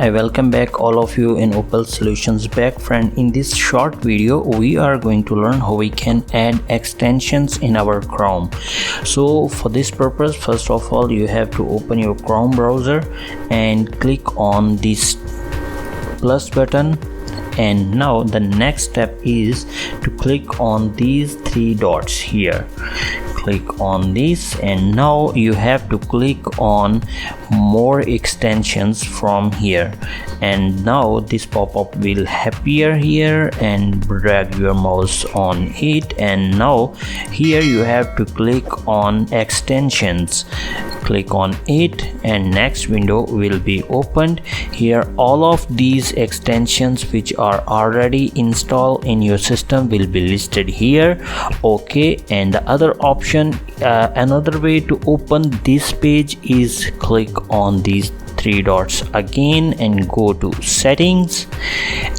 I welcome back all of you in Uppal Solutions back friend. In this short video we are going to learn how we can add extensions in our Chrome. So for this purpose, first of all you have to open your Chrome browser and click on this plus button, and now the next step is to click on these three dots here. Click on this, and now you have to click on more extensions from here, and now this pop-up will appear here, and drag your mouse on it, and now here you have to click on extensions. Click on it and next window will be opened. Here all of these extensions which are already installed in your system will be listed here. Okay, and the other option, another way to open this page is click on these three dots again and go to settings,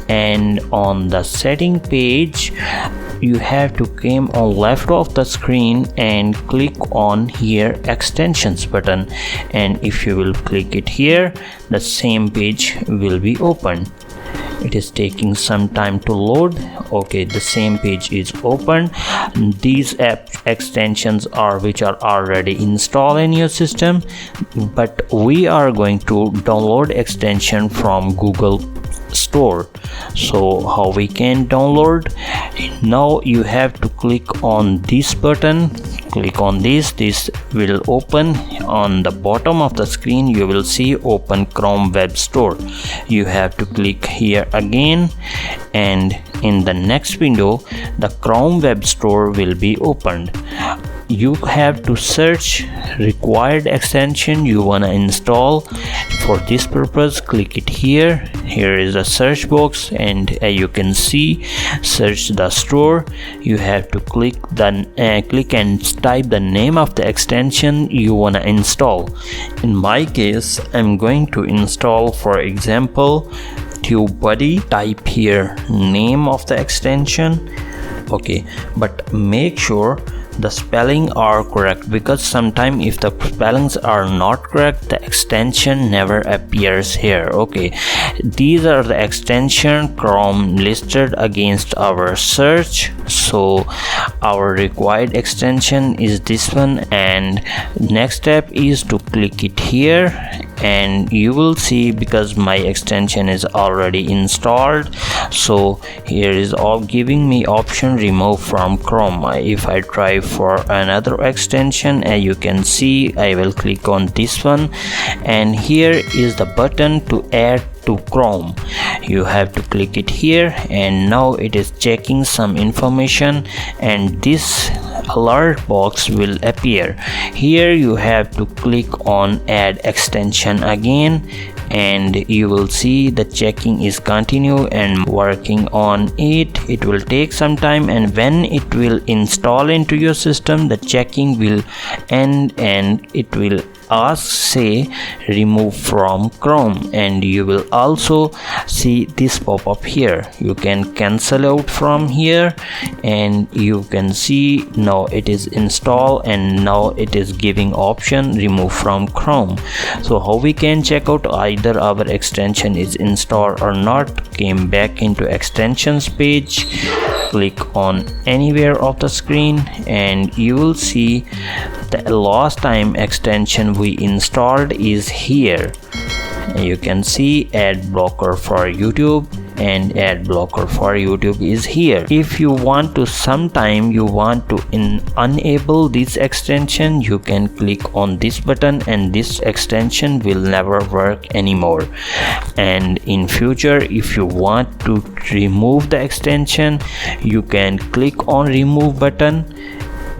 and on the setting page you have to come on left of the screen and click on here extensions button, and if you will click it here the same page will be opened. It is taking some time to load. Okay, the same page is open. These app extensions are which are already installed in your system, but we are going to download extension from Google Store. So how we can download? Now you have to click on this button. Click on this will open. On the bottom of the screen you will see open Chrome Web Store. You have to click here again, and in the next window the Chrome Web Store will be opened. You have to search required extension you wanna install. For this purpose type it here. Here is a search box, and you can see search the store. You have to click and type the name of the extension you wanna install. In my case I'm going to install, for example, TUBEBUDDY. Type here name of the extension. Okay, but make sure the spelling are correct, because sometimes if the spellings are not correct the extension never appears here. Okay, these are the extension Chrome listed against our search. So our required extension is this one, and next step is to click it here, and you will see because my extension is already installed, so here is all giving me option remove from Chrome. If I try for another extension, as you can see, I will click on this one, and here is the button to add to Chrome. You have to click it here, and now it is checking some information, and this alert box will appear. Here you have to click on add extension again, and you will see the checking is continue and working on it. It will take some time, and when it will install into your system the checking will end, and it will ask say remove from Chrome, and you will also see this pop-up here. You can cancel out from here, and you can see now it is installed, and now it is giving option remove from Chrome. So how we can check out either our extension is installed or not? Came back into extensions page, click on anywhere of the screen, and you will see the last time extension we installed is here. You can see ad blocker for YouTube, and ad blocker for YouTube is here. If you want to sometime you want to enable this extension, you can click on this button, and this extension will never work anymore. And in future if you want to remove the extension, you can click on remove button,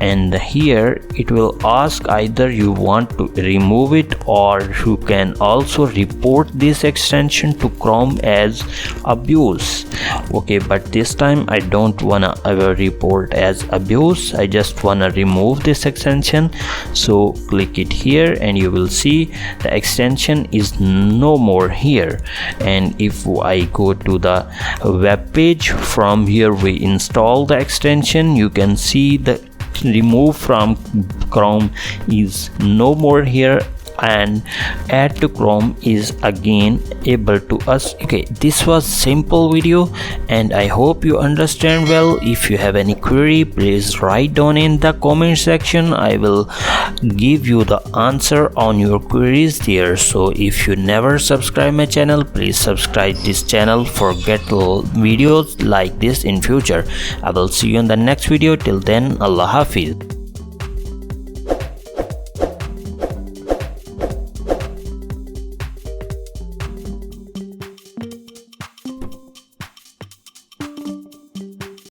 and here it will ask either you want to remove it, or you can also report this extension to Chrome as abuse. Okay, but this time I don't wanna ever report as abuse, I just wanna remove this extension. So click it here, and you will see the extension is no more here. And if I go to the web page, from here we install the extension, you can see the remove from Chrome is no more here and add to Chrome is again able to us. Okay, this was simple video and I hope you understand well. If you have any query, please write down in the comment section. I will give you the answer on your queries there. So if you never subscribe my channel, please subscribe this channel for get videos like this in future. I will see you in the next video. Till then, Allah Hafiz.